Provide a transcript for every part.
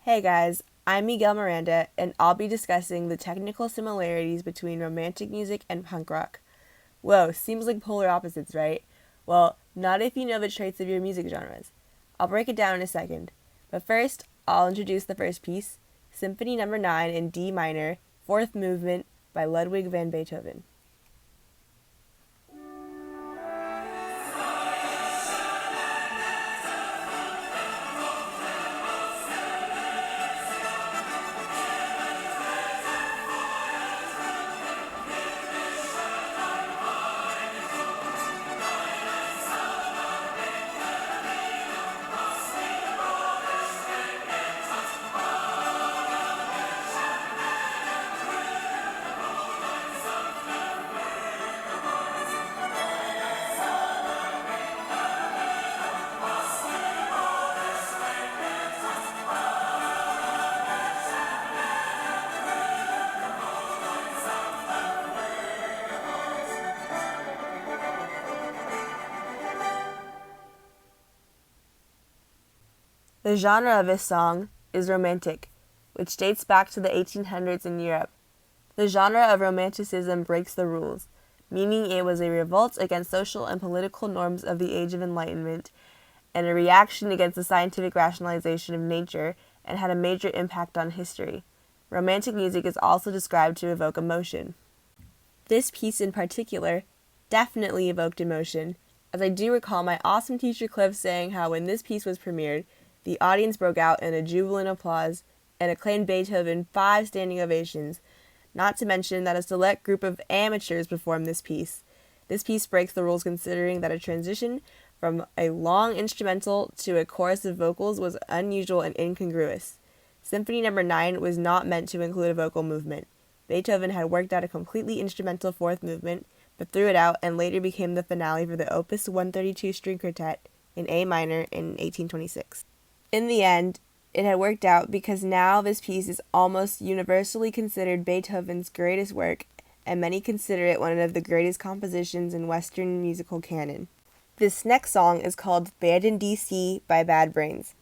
Hey guys, I'm Miguel Miranda, and I'll be discussing the technical similarities between romantic music and punk rock. Whoa, seems like polar opposites, right? Well, not if you know the traits of your music genres. I'll break it down in a second. But first, I'll introduce the first piece, Symphony No. 9 in D minor, fourth movement by Ludwig van Beethoven. The genre of this song is romantic, which dates back to the 1800s in Europe. The genre of Romanticism breaks the rules, meaning it was a revolt against social and political norms of the Age of Enlightenment and a reaction against the scientific rationalization of nature and had a major impact on history. Romantic music is also described to evoke emotion. This piece in particular definitely evoked emotion, as I do recall my awesome teacher Cliff saying how when this piece was premiered, the audience broke out in a jubilant applause and acclaimed Beethoven 5 standing ovations, not to mention that a select group of amateurs performed this piece. This piece breaks the rules considering that a transition from a long instrumental to a chorus of vocals was unusual and incongruous. Symphony No. 9 was not meant to include a vocal movement. Beethoven had worked out a completely instrumental fourth movement, but threw it out and later became the finale for the Opus 132 string quartet in A minor in 1826. In the end, it had worked out because now this piece is almost universally considered Beethoven's greatest work, and many consider it one of the greatest compositions in Western musical canon. This next song is called Band in D.C. by Bad Brains.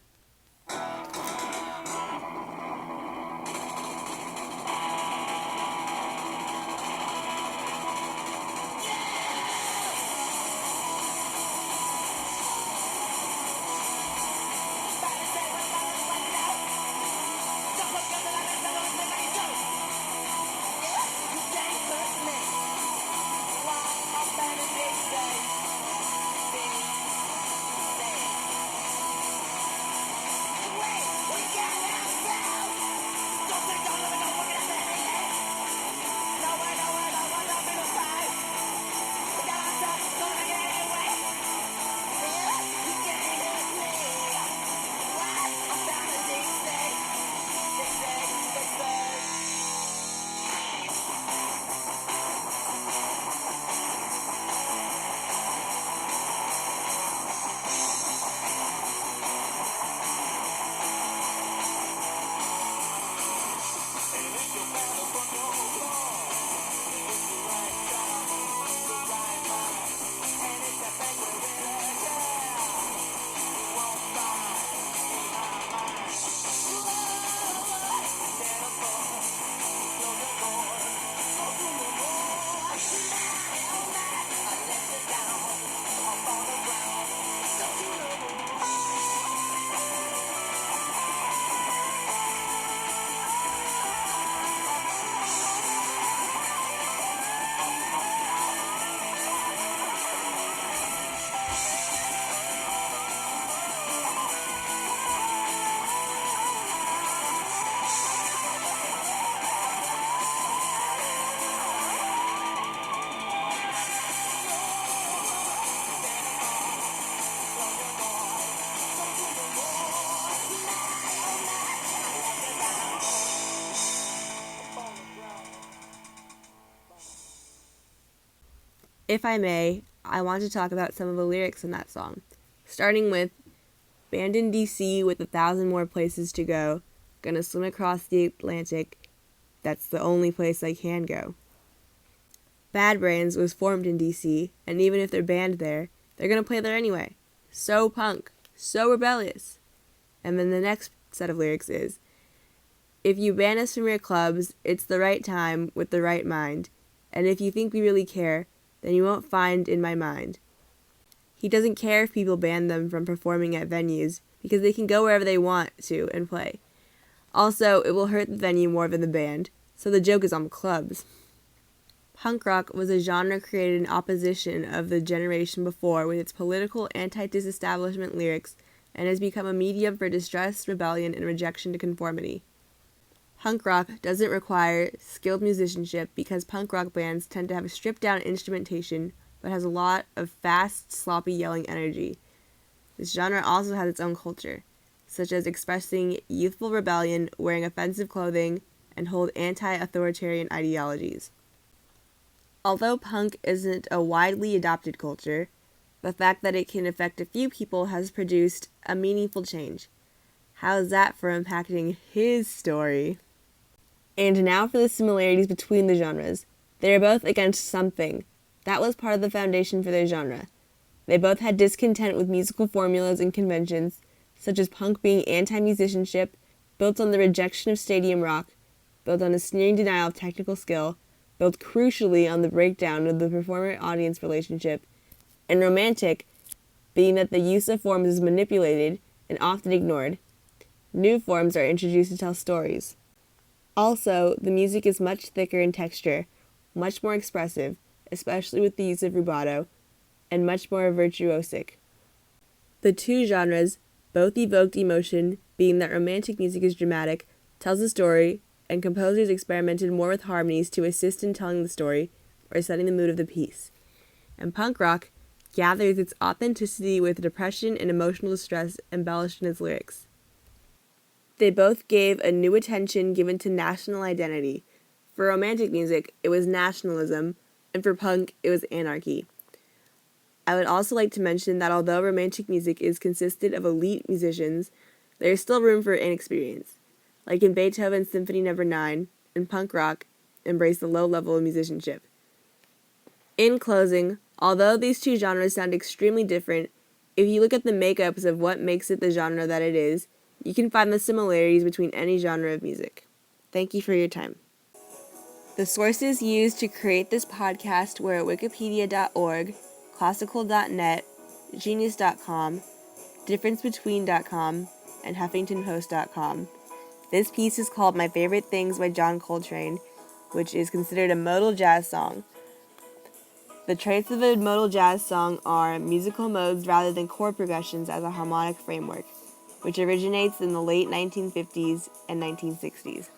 If I may, I want to talk about some of the lyrics in that song, starting with Band in D.C. with 1,000 more places to go, gonna swim across the Atlantic, that's the only place I can go. Bad Brains was formed in D.C., and even if they're banned there, they're gonna play there anyway. So punk, so rebellious. And then the next set of lyrics is, If you ban us from your clubs, it's the right time with the right mind. And if you think we really care, then you won't find in my mind. He doesn't care if people ban them from performing at venues because they can go wherever they want to and play. Also, it will hurt the venue more than the band, so the joke is on the clubs. Punk rock was a genre created in opposition of the generation before with its political anti-disestablishment lyrics and has become a medium for distress, rebellion, and rejection to conformity. Punk rock doesn't require skilled musicianship because punk rock bands tend to have stripped-down instrumentation but has a lot of fast, sloppy yelling energy. This genre also has its own culture, such as expressing youthful rebellion, wearing offensive clothing, and hold anti-authoritarian ideologies. Although punk isn't a widely adopted culture, the fact that it can affect a few people has produced a meaningful change. How is that for impacting his story? And now for the similarities between the genres. They are both against something. That was part of the foundation for their genre. They both had discontent with musical formulas and conventions, such as punk being anti-musicianship, built on the rejection of stadium rock, built on a sneering denial of technical skill, built crucially on the breakdown of the performer-audience relationship, and romantic, being that the use of forms is manipulated and often ignored. New forms are introduced to tell stories. Also, the music is much thicker in texture, much more expressive, especially with the use of rubato, and much more virtuosic. The two genres both evoked emotion, being that romantic music is dramatic, tells a story, and composers experimented more with harmonies to assist in telling the story or setting the mood of the piece. And punk rock gathers its authenticity with depression and emotional distress embellished in its lyrics. They both gave a new attention given to national identity. For romantic music, it was nationalism, and for punk, it was anarchy. I would also like to mention that although romantic music is consisted of elite musicians, there is still room for inexperience. Like in Beethoven's Symphony No. 9, and punk rock embraced the low level of musicianship. In closing, although these two genres sound extremely different, if you look at the makeups of what makes it the genre that it is, you can find the similarities between any genre of music. Thank you for your time. The sources used to create this podcast were at wikipedia.org, classical.net, genius.com, differencebetween.com, and huffingtonpost.com. This piece is called My Favorite Things by John Coltrane, which is considered a modal jazz song. The traits of a modal jazz song are musical modes rather than chord progressions as a harmonic framework, which originates in the late 1950s and 1960s.